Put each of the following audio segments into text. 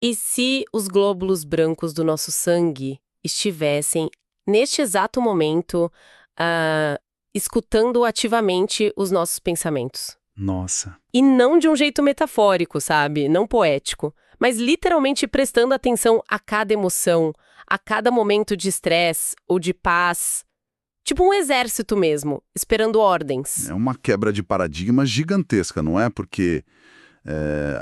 E se os glóbulos brancos do nosso sangue estivessem, neste exato momento, ah, escutando ativamente os nossos pensamentos? Nossa. E não de um jeito metafórico, sabe? Não poético, mas literalmente prestando atenção a cada emoção, a cada momento de estresse ou de paz. Tipo um exército mesmo, esperando ordens. É uma quebra de paradigma gigantesca, não é? Porque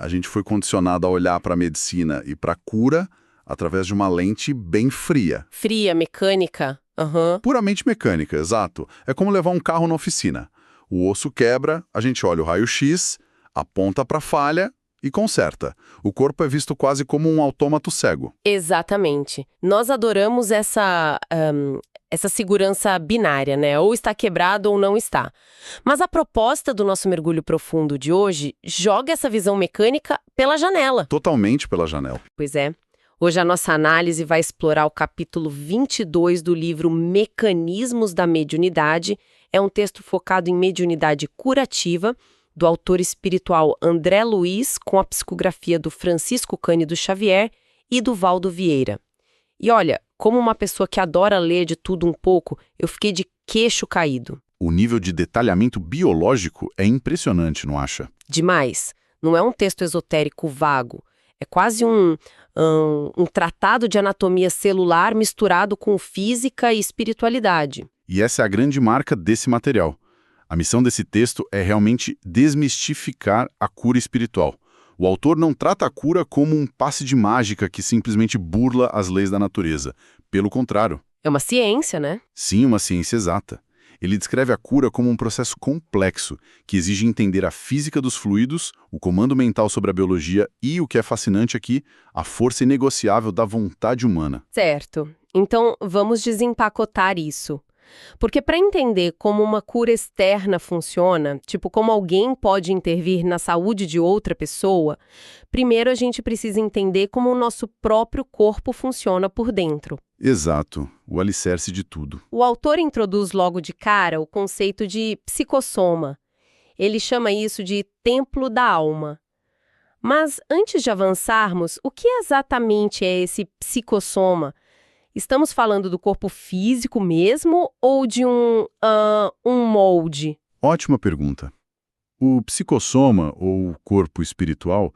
a gente foi condicionado a olhar para a medicina e para a cura através de uma lente bem fria. Fria, mecânica. Aham. Puramente mecânica, exato. É como levar um carro na oficina. O osso quebra, a gente olha o raio-x, aponta para a falha e conserta. O corpo é visto quase como um autômato cego. Exatamente. Nós adoramos essa segurança binária, né? Ou está quebrado ou não está. Mas a proposta do nosso mergulho profundo de hoje joga essa visão mecânica pela janela. Totalmente pela janela. Pois é. Hoje a nossa análise vai explorar o capítulo 22 do livro Mecanismos da Mediunidade. É um texto focado em mediunidade curativa, do autor espiritual André Luiz, com a psicografia do Francisco Cândido Xavier e do Valdo Vieira. E olha, como uma pessoa que adora ler de tudo um pouco, eu fiquei de queixo caído. O nível de detalhamento biológico é impressionante, não acha? Demais. Não é um texto esotérico vago. É quase um tratado de anatomia celular misturado com física e espiritualidade. E essa é a grande marca desse material. A missão desse texto é realmente desmistificar a cura espiritual. O autor não trata a cura como um passe de mágica que simplesmente burla as leis da natureza. Pelo contrário. É uma ciência, né? Sim, uma ciência exata. Ele descreve a cura como um processo complexo, que exige entender a física dos fluidos, o comando mental sobre a biologia e, o que é fascinante aqui, a força inegociável da vontade humana. Certo. Então, vamos desempacotar isso. Porque para entender como uma cura externa funciona, tipo como alguém pode intervir na saúde de outra pessoa, primeiro a gente precisa entender como o nosso próprio corpo funciona por dentro. Exato, o alicerce de tudo. O autor introduz logo de cara o conceito de psicossoma. Ele chama isso de templo da alma. Mas antes de avançarmos, o que exatamente é esse psicossoma? Estamos falando do corpo físico mesmo ou de um molde? Ótima pergunta. O psicossoma, ou corpo espiritual,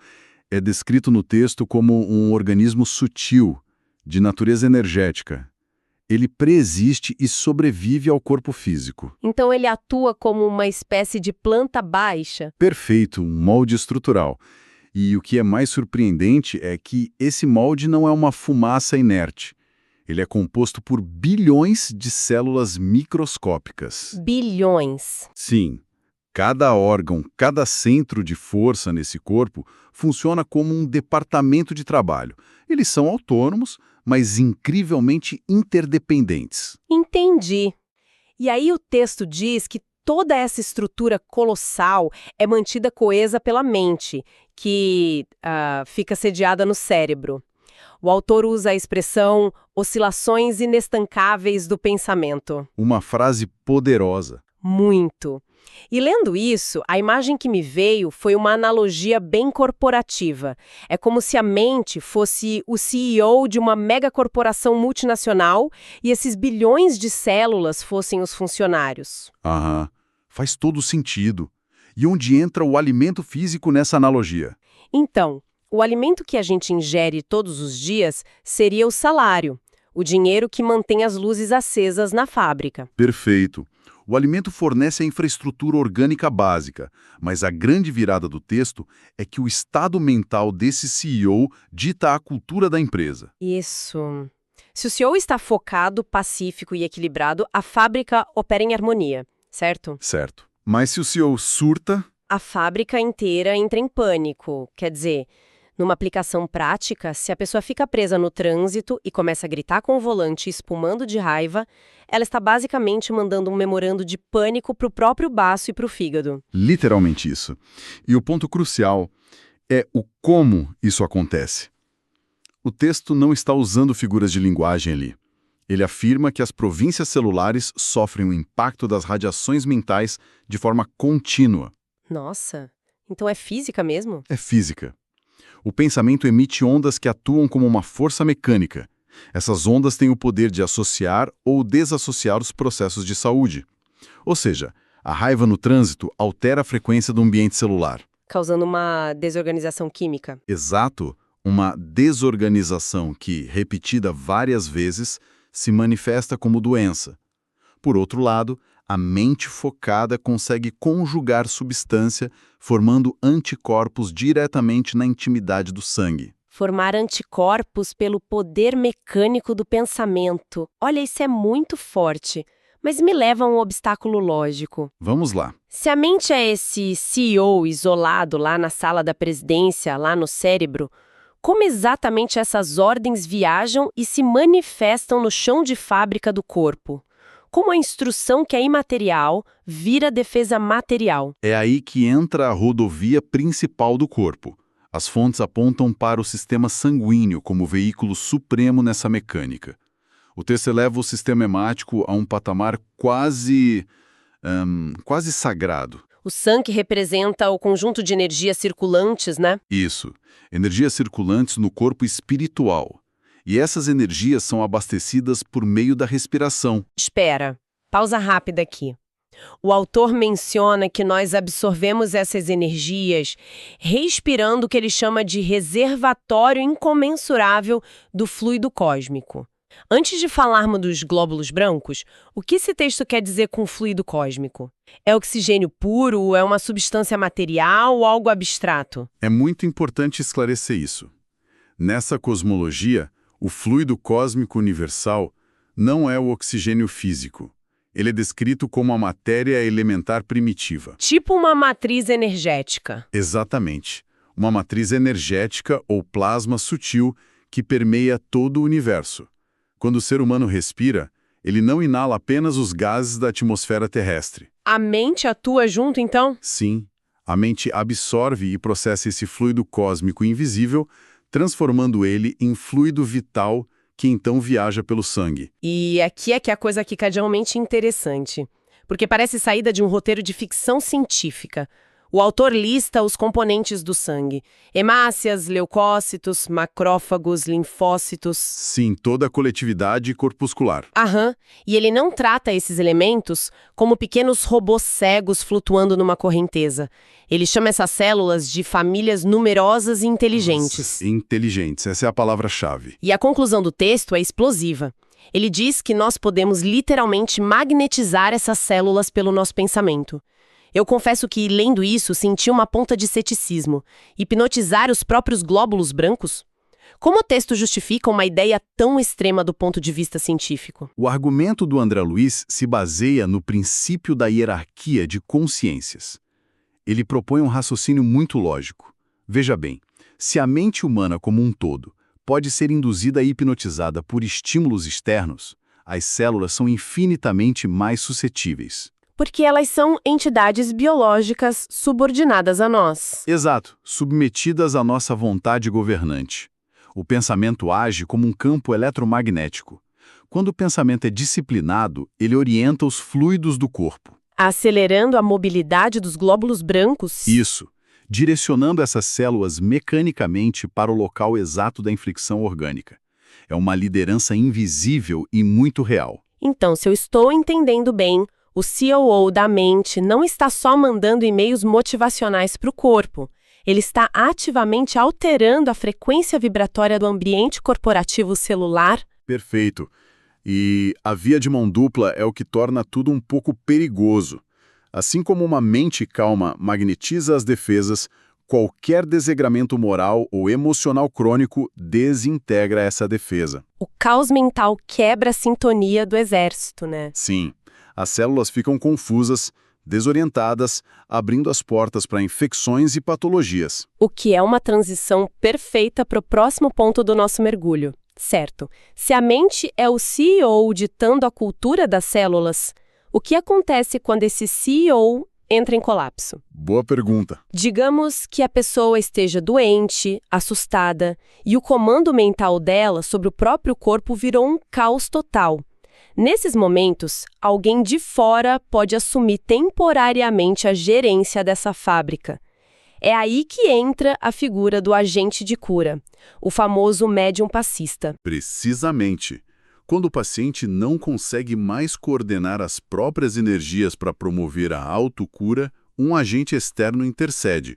é descrito no texto como um organismo sutil, de natureza energética. Ele preexiste e sobrevive ao corpo físico. Então ele atua como uma espécie de planta baixa? Perfeito, um molde estrutural. E o que é mais surpreendente é que esse molde não é uma fumaça inerte. Ele é composto por bilhões de células microscópicas. Bilhões. Sim, cada órgão, cada centro de força nesse corpo funciona como um departamento de trabalho. Eles são autônomos, mas incrivelmente interdependentes. Entendi. E aí o texto diz que toda essa estrutura colossal é mantida coesa pela mente, que fica sediada no cérebro. O autor usa a expressão oscilações inestancáveis do pensamento. Uma frase poderosa. Muito. E lendo isso, a imagem que me veio foi uma analogia bem corporativa. É como se a mente fosse o CEO de uma megacorporação multinacional e esses bilhões de células fossem os funcionários. Aham, faz todo sentido. E onde entra o alimento físico nessa analogia? Então, o alimento que a gente ingere todos os dias seria o salário, o dinheiro que mantém as luzes acesas na fábrica. Perfeito. O alimento fornece a infraestrutura orgânica básica, mas a grande virada do texto é que o estado mental desse CEO dita a cultura da empresa. Isso. Se o CEO está focado, pacífico e equilibrado, a fábrica opera em harmonia, certo? Certo. Mas se o CEO surta, A fábrica inteira entra em pânico. Quer dizer, numa aplicação prática, se a pessoa fica presa no trânsito e começa a gritar com o volante espumando de raiva, ela está basicamente mandando um memorando de pânico para o próprio baço e para o fígado. literalmente isso. E o ponto crucial é o como isso acontece. O texto não está usando figuras de linguagem ali. Ele afirma que as províncias celulares sofrem o impacto das radiações mentais de forma contínua. Nossa, então é física mesmo? É física. O pensamento emite ondas que atuam como uma força mecânica. Essas ondas têm o poder de associar ou desassociar os processos de saúde. Ou seja, a raiva no trânsito altera a frequência do ambiente celular. Causando uma desorganização química. Exato, uma desorganização que, repetida várias vezes, se manifesta como doença. Por outro lado, a mente focada consegue conjugar substância, formando anticorpos diretamente na intimidade do sangue. Formar anticorpos pelo poder mecânico do pensamento. Olha, isso é muito forte, mas me leva a um obstáculo lógico. Vamos lá. Se a mente é esse CEO isolado lá na sala da presidência, lá no cérebro, como exatamente essas ordens viajam e se manifestam no chão de fábrica do corpo? Como a instrução que é imaterial vira defesa material? É aí que entra a rodovia principal do corpo. As fontes apontam para o sistema sanguíneo como veículo supremo nessa mecânica. O texto eleva o sistema hemático a um patamar quase sagrado. O sangue representa o conjunto de energias circulantes, né? Isso, energias circulantes no corpo espiritual. E essas energias são abastecidas por meio da respiração. Espera, pausa rápida aqui. O autor menciona que nós absorvemos essas energias respirando o que ele chama de reservatório incomensurável do fluido cósmico. Antes de falarmos dos glóbulos brancos, o que esse texto quer dizer com fluido cósmico? É oxigênio puro? É uma substância material ou algo abstrato? É muito importante esclarecer isso. Nessa cosmologia, o fluido cósmico universal não é o oxigênio físico. Ele é descrito como a matéria elementar primitiva. Tipo uma matriz energética. Exatamente. Uma matriz energética ou plasma sutil que permeia todo o universo. Quando o ser humano respira, ele não inala apenas os gases da atmosfera terrestre. A mente atua junto, então? Sim, a mente absorve e processa esse fluido cósmico invisível, transformando ele em fluido vital que então viaja pelo sangue. E aqui é que a coisa fica realmente interessante, porque parece saída de um roteiro de ficção científica. O autor lista os componentes do sangue: hemácias, leucócitos, macrófagos, linfócitos. Sim, toda a coletividade corpuscular. Aham, e ele não trata esses elementos como pequenos robôs cegos flutuando numa correnteza. Ele chama essas células de famílias numerosas e inteligentes. Inteligentes, essa é a palavra-chave. E a conclusão do texto é explosiva. Ele diz que nós podemos literalmente magnetizar essas células pelo nosso pensamento. Eu confesso que, lendo isso, senti uma ponta de ceticismo. Hipnotizar os próprios glóbulos brancos? Como o texto justifica uma ideia tão extrema do ponto de vista científico? O argumento do André Luiz se baseia no princípio da hierarquia de consciências. Ele propõe um raciocínio muito lógico. Veja bem, se a mente humana como um todo pode ser induzida e hipnotizada por estímulos externos, as células são infinitamente mais suscetíveis. Porque elas são entidades biológicas subordinadas a nós. Exato, submetidas à nossa vontade governante. O pensamento age como um campo eletromagnético. Quando o pensamento é disciplinado, ele orienta os fluidos do corpo. Acelerando a mobilidade dos glóbulos brancos. Isso, direcionando essas células mecanicamente para o local exato da inflexão orgânica. É uma liderança invisível e muito real. Então, se eu estou entendendo bem, o COO da mente não está só mandando e-mails motivacionais para o corpo. Ele está ativamente alterando a frequência vibratória do ambiente corporativo celular. Perfeito. E a via de mão dupla é o que torna tudo um pouco perigoso. Assim como uma mente calma magnetiza as defesas, qualquer desregramento moral ou emocional crônico desintegra essa defesa. O caos mental quebra a sintonia do exército, né? Sim. As células ficam confusas, desorientadas, abrindo as portas para infecções e patologias. O que é uma transição perfeita para o próximo ponto do nosso mergulho. Certo. Se a mente é o CEO ditando a cultura das células, o que acontece quando esse CEO entra em colapso? Boa pergunta. Digamos que a pessoa esteja doente, assustada, e o comando mental dela sobre o próprio corpo virou um caos total. Nesses momentos, alguém de fora pode assumir temporariamente a gerência dessa fábrica. É aí que entra a figura do agente de cura, o famoso médium passista. Precisamente. Quando o paciente não consegue mais coordenar as próprias energias para promover a autocura, um agente externo intercede.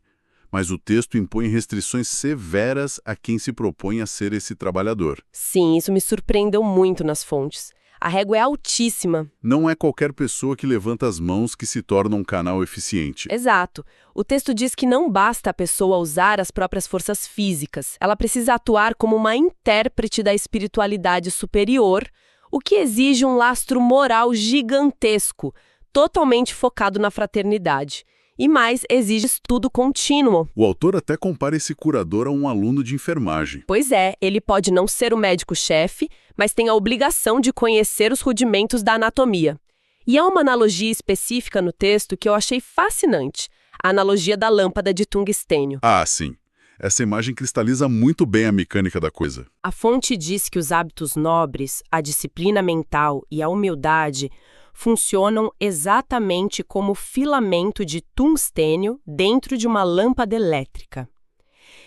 Mas o texto impõe restrições severas a quem se propõe a ser esse trabalhador. Sim, isso me surpreendeu muito nas fontes. A régua é altíssima. Não é qualquer pessoa que levanta as mãos que se torna um canal eficiente. Exato. O texto diz que não basta a pessoa usar as próprias forças físicas. Ela precisa atuar como uma intérprete da espiritualidade superior, o que exige um lastro moral gigantesco, totalmente focado na fraternidade. E mais, exige estudo contínuo. O autor até compara esse curador a um aluno de enfermagem. Pois é, ele pode não ser o médico-chefe, mas tem a obrigação de conhecer os rudimentos da anatomia. E há uma analogia específica no texto que eu achei fascinante, a analogia da lâmpada de tungstênio. Ah, sim. Essa imagem cristaliza muito bem a mecânica da coisa. A fonte diz que os hábitos nobres, a disciplina mental e a humildade funcionam exatamente como filamento de tungstênio dentro de uma lâmpada elétrica.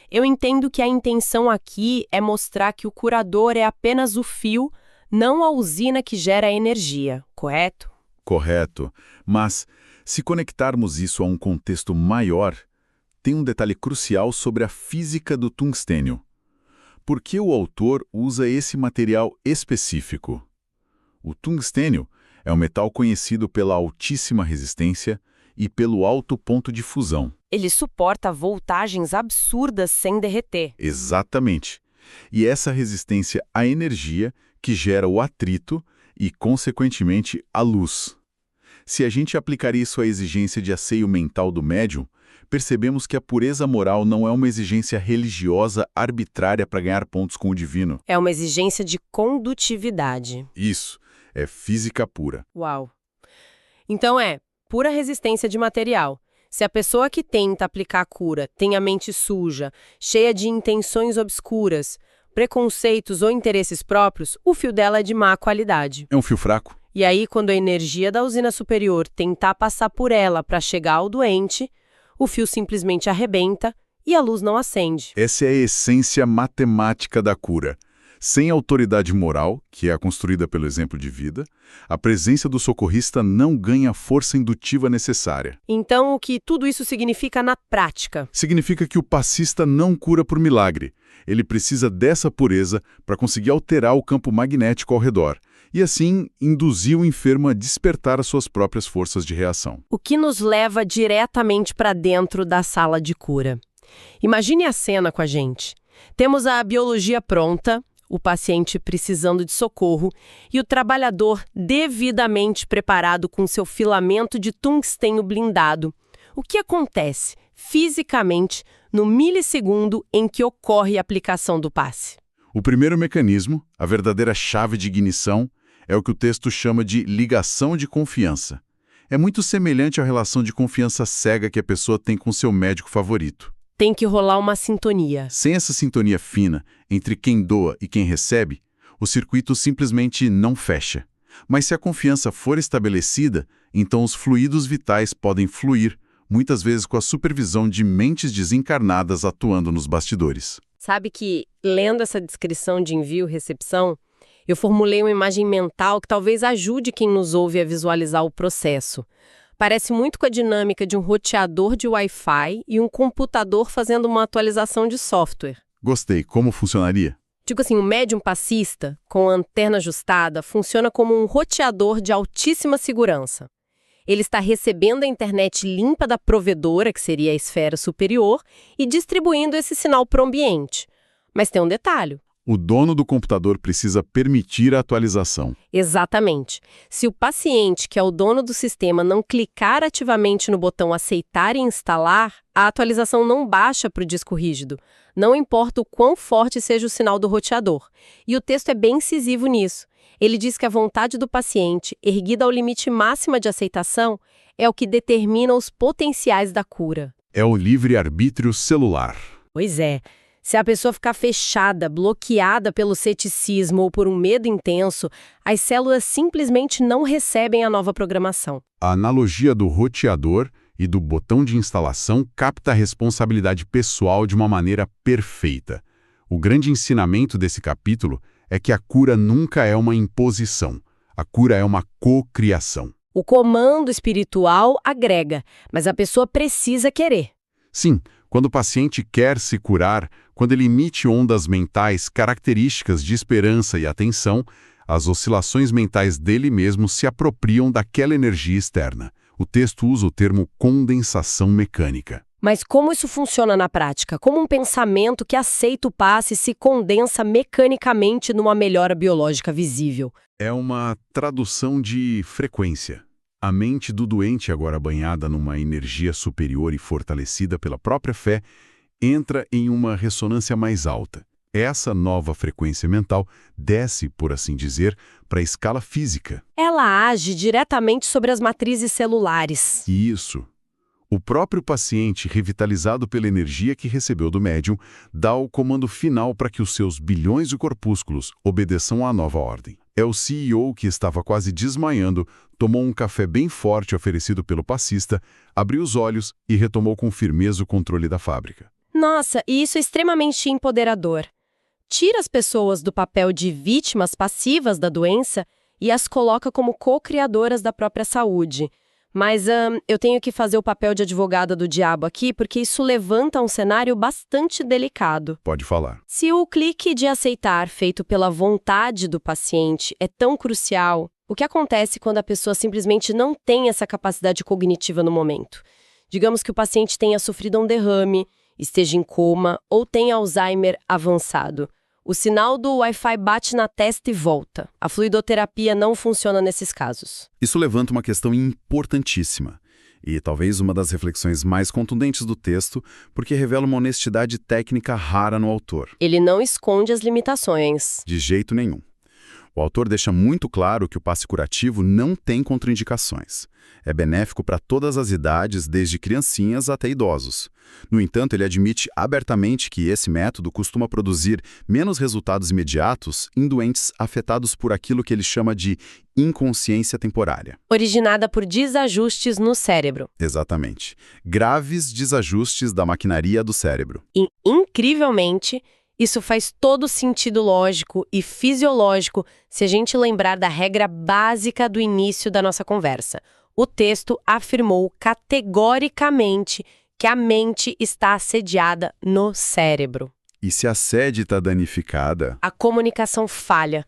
Eu entendo que a intenção aqui é mostrar que o curador é apenas o fio, não a usina que gera a energia, correto? Correto. Mas, se conectarmos isso a um contexto maior, tem um detalhe crucial sobre a física do tungstênio. Por que o autor usa esse material específico? O tungstênio é um metal conhecido pela altíssima resistência e pelo alto ponto de fusão. Ele suporta voltagens absurdas sem derreter. Exatamente. E essa resistência à energia que gera o atrito e, consequentemente, a luz. Se a gente aplicar isso à exigência de asseio mental do médium, percebemos que a pureza moral não é uma exigência religiosa arbitrária para ganhar pontos com o divino. É uma exigência de condutividade. Isso. É física pura. Uau! Então pura resistência de material. Se a pessoa que tenta aplicar a cura tem a mente suja, cheia de intenções obscuras, preconceitos ou interesses próprios, o fio dela é de má qualidade. É um fio fraco? E aí, quando a energia da usina superior tentar passar por ela para chegar ao doente, o fio simplesmente arrebenta e a luz não acende. Essa é a essência matemática da cura. Sem autoridade moral, que é a construída pelo exemplo de vida, a presença do socorrista não ganha a força indutiva necessária. Então, o que tudo isso significa na prática? Significa que o passista não cura por milagre. Ele precisa dessa pureza para conseguir alterar o campo magnético ao redor e, assim, induzir o enfermo a despertar as suas próprias forças de reação. O que nos leva diretamente para dentro da sala de cura. Imagine a cena com a gente. Temos a biologia pronta, o paciente precisando de socorro e o trabalhador devidamente preparado com seu filamento de tungstênio blindado. O que acontece fisicamente no milissegundo em que ocorre a aplicação do passe? O primeiro mecanismo, a verdadeira chave de ignição, é o que o texto chama de ligação de confiança. É muito semelhante à relação de confiança cega que a pessoa tem com seu médico favorito. Tem que rolar uma sintonia. Sem essa sintonia fina entre quem doa e quem recebe, o circuito simplesmente não fecha. Mas se a confiança for estabelecida, então os fluidos vitais podem fluir, muitas vezes com a supervisão de mentes desencarnadas atuando nos bastidores. Sabe que, lendo essa descrição de envio e recepção, eu formulei uma imagem mental que talvez ajude quem nos ouve a visualizar o processo. Parece muito com a dinâmica de um roteador de Wi-Fi e um computador fazendo uma atualização de software. Gostei. Como funcionaria? Digo assim, o médium passista, com a antena ajustada, funciona como um roteador de altíssima segurança. Ele está recebendo a internet limpa da provedora, que seria a esfera superior, e distribuindo esse sinal para o ambiente. Mas tem um detalhe. O dono do computador precisa permitir a atualização. Exatamente. Se o paciente, que é o dono do sistema, não clicar ativamente no botão aceitar e instalar, a atualização não baixa para o disco rígido. Não importa o quão forte seja o sinal do roteador. E o texto é bem incisivo nisso. Ele diz que a vontade do paciente, erguida ao limite máximo de aceitação, é o que determina os potenciais da cura. É o livre-arbítrio celular. Pois é. Se a pessoa ficar fechada, bloqueada pelo ceticismo ou por um medo intenso, as células simplesmente não recebem a nova programação. A analogia do roteador e do botão de instalação capta a responsabilidade pessoal de uma maneira perfeita. O grande ensinamento desse capítulo é que a cura nunca é uma imposição. A cura é uma cocriação. O comando espiritual agrega, mas a pessoa precisa querer. Sim, quando o paciente quer se curar, quando ele emite ondas mentais características de esperança e atenção, as oscilações mentais dele mesmo se apropriam daquela energia externa. O texto usa o termo condensação mecânica. Mas como isso funciona na prática? Como um pensamento que aceita o passe se condensa mecanicamente numa melhora biológica visível? É uma tradução de frequência. A mente do doente, agora banhada numa energia superior e fortalecida pela própria fé, entra em uma ressonância mais alta. Essa nova frequência mental desce, por assim dizer, para a escala física. Ela age diretamente sobre as matrizes celulares. Isso. O próprio paciente, revitalizado pela energia que recebeu do médium, dá o comando final para que os seus bilhões de corpúsculos obedeçam à nova ordem. É o CEO que estava quase desmaiando, tomou um café bem forte oferecido pelo passista, abriu os olhos e retomou com firmeza o controle da fábrica. Nossa, e isso é extremamente empoderador. Tira as pessoas do papel de vítimas passivas da doença e as coloca como co-criadoras da própria saúde. Mas eu tenho que fazer o papel de advogada do diabo aqui, porque isso levanta um cenário bastante delicado. Pode falar. Se o clique de aceitar feito pela vontade do paciente é tão crucial, o que acontece quando a pessoa simplesmente não tem essa capacidade cognitiva no momento? Digamos que o paciente tenha sofrido um derrame, esteja em coma ou tenha Alzheimer avançado. O sinal do Wi-Fi bate na testa e volta. A fluidoterapia não funciona nesses casos. Isso levanta uma questão importantíssima. E talvez uma das reflexões mais contundentes do texto, porque revela uma honestidade técnica rara no autor. Ele não esconde as limitações. De jeito nenhum. O autor deixa muito claro que o passe curativo não tem contraindicações. É benéfico para todas as idades, desde criancinhas até idosos. No entanto, ele admite abertamente que esse método costuma produzir menos resultados imediatos em doentes afetados por aquilo que ele chama de inconsciência temporária. Originada por desajustes no cérebro. Exatamente. Graves desajustes da maquinaria do cérebro. E, incrivelmente, isso faz todo sentido lógico e fisiológico se a gente lembrar da regra básica do início da nossa conversa. O texto afirmou categoricamente que a mente está assediada no cérebro. E se a sede está danificada? A comunicação falha.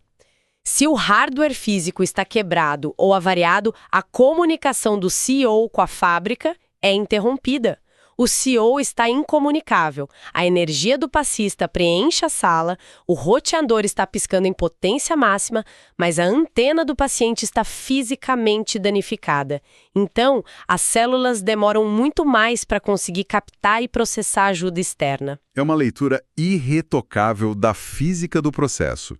Se o hardware físico está quebrado ou avariado, a comunicação do CEO com a fábrica é interrompida. O CEO está incomunicável, a energia do passista preenche a sala, o roteador está piscando em potência máxima, mas a antena do paciente está fisicamente danificada. Então, as células demoram muito mais para conseguir captar e processar ajuda externa. É uma leitura irretocável da física do processo.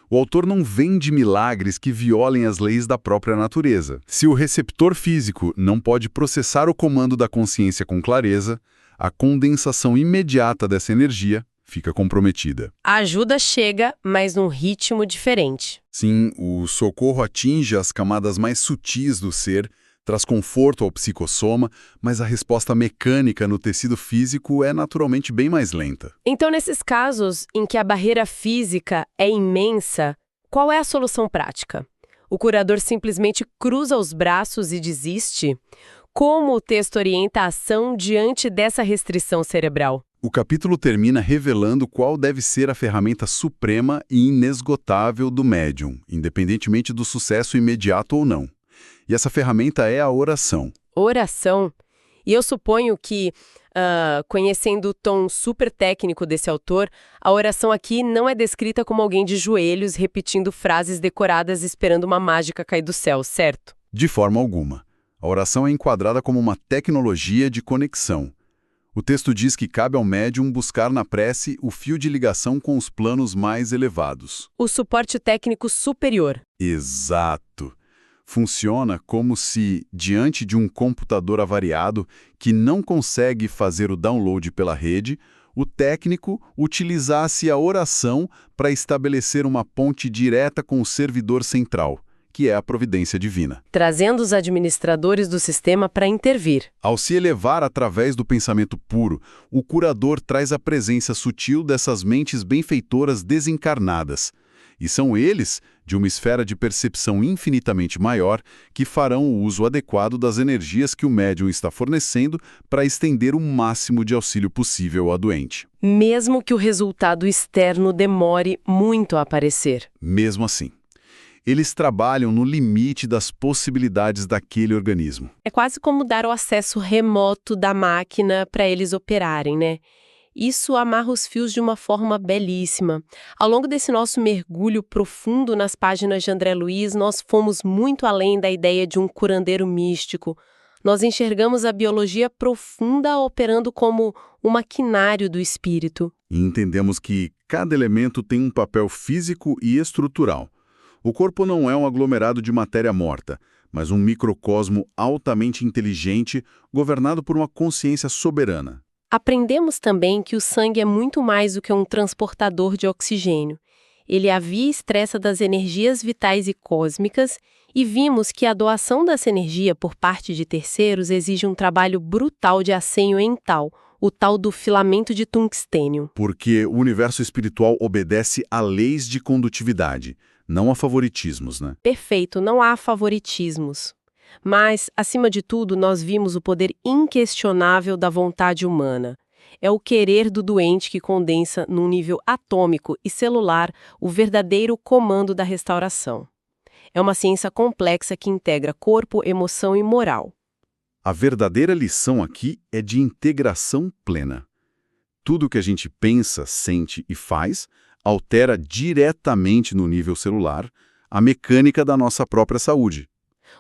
O autor não vende milagres que violem as leis da própria natureza. Se o receptor físico não pode processar o comando da consciência com clareza, a condensação imediata dessa energia fica comprometida. A ajuda chega, mas num ritmo diferente. Sim, o socorro atinge as camadas mais sutis do ser, traz conforto ao psicossoma, mas a resposta mecânica no tecido físico é naturalmente bem mais lenta. Então, nesses casos em que a barreira física é imensa, qual é a solução prática? O curador simplesmente cruza os braços e desiste? Como o texto orienta a ação diante dessa restrição cerebral? O capítulo termina revelando qual deve ser a ferramenta suprema e inesgotável do médium, independentemente do sucesso imediato ou não. E essa ferramenta é a oração. Oração? E eu suponho que, conhecendo o tom super técnico desse autor, a oração aqui não é descrita como alguém de joelhos repetindo frases decoradas esperando uma mágica cair do céu, certo? De forma alguma. A oração é enquadrada como uma tecnologia de conexão. O texto diz que cabe ao médium buscar na prece o fio de ligação com os planos mais elevados. O suporte técnico superior. Exato. Funciona como se, diante de um computador avariado que não consegue fazer o download pela rede, o técnico utilizasse a oração para estabelecer uma ponte direta com o servidor central, que é a providência divina. Trazendo os administradores do sistema para intervir. Ao se elevar através do pensamento puro, o curador traz a presença sutil dessas mentes benfeitoras desencarnadas. E são eles, de uma esfera de percepção infinitamente maior, que farão o uso adequado das energias que o médium está fornecendo para estender o máximo de auxílio possível ao doente. Mesmo que o resultado externo demore muito a aparecer. Mesmo assim, eles trabalham no limite das possibilidades daquele organismo. É quase como dar o acesso remoto da máquina para eles operarem, né? Isso amarra os fios de uma forma belíssima. Ao longo desse nosso mergulho profundo nas páginas de André Luiz, nós fomos muito além da ideia de um curandeiro místico. Nós enxergamos a biologia profunda operando como um maquinário do espírito. E entendemos que cada elemento tem um papel físico e estrutural. O corpo não é um aglomerado de matéria morta, mas um microcosmo altamente inteligente, governado por uma consciência soberana. Aprendemos também que o sangue é muito mais do que um transportador de oxigênio. Ele é a via expressa das energias vitais e cósmicas, e vimos que a doação dessa energia por parte de terceiros exige um trabalho brutal de assenho em tal, o tal do filamento de tungstênio. Porque o universo espiritual obedece a leis de condutividade, não a favoritismos, né? Perfeito, não há favoritismos. Mas, acima de tudo, nós vimos o poder inquestionável da vontade humana. É o querer do doente que condensa, num nível atômico e celular, o verdadeiro comando da restauração. É uma ciência complexa que integra corpo, emoção e moral. A verdadeira lição aqui é de integração plena. Tudo que a gente pensa, sente e faz altera diretamente no nível celular a mecânica da nossa própria saúde.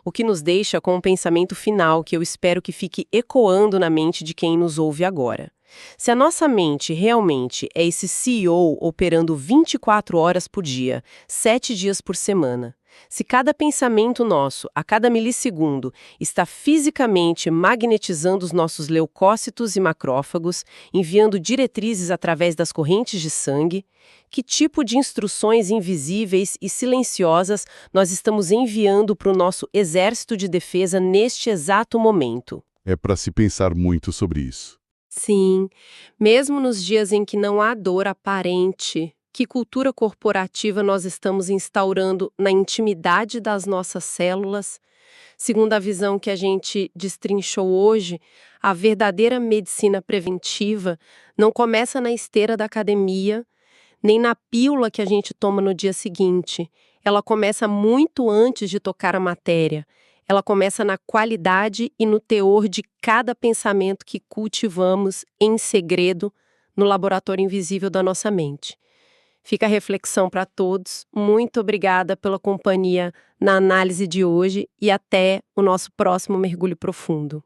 O que nos deixa com um pensamento final que eu espero que fique ecoando na mente de quem nos ouve agora. Se a nossa mente realmente é esse CEO operando 24 horas por dia, 7 dias por semana, se cada pensamento nosso, a cada milissegundo, está fisicamente magnetizando os nossos leucócitos e macrófagos, enviando diretrizes através das correntes de sangue, que tipo de instruções invisíveis e silenciosas nós estamos enviando para o nosso exército de defesa neste exato momento? É para se pensar muito sobre isso. Sim, mesmo nos dias em que não há dor aparente, que cultura corporativa nós estamos instaurando na intimidade das nossas células? Segundo a visão que a gente destrinchou hoje, a verdadeira medicina preventiva não começa na esteira da academia, nem na pílula que a gente toma no dia seguinte. Ela começa muito antes de tocar a matéria. Ela começa na qualidade e no teor de cada pensamento que cultivamos em segredo no laboratório invisível da nossa mente. Fica a reflexão para todos. Muito obrigada pela companhia na análise de hoje e até o nosso próximo mergulho profundo.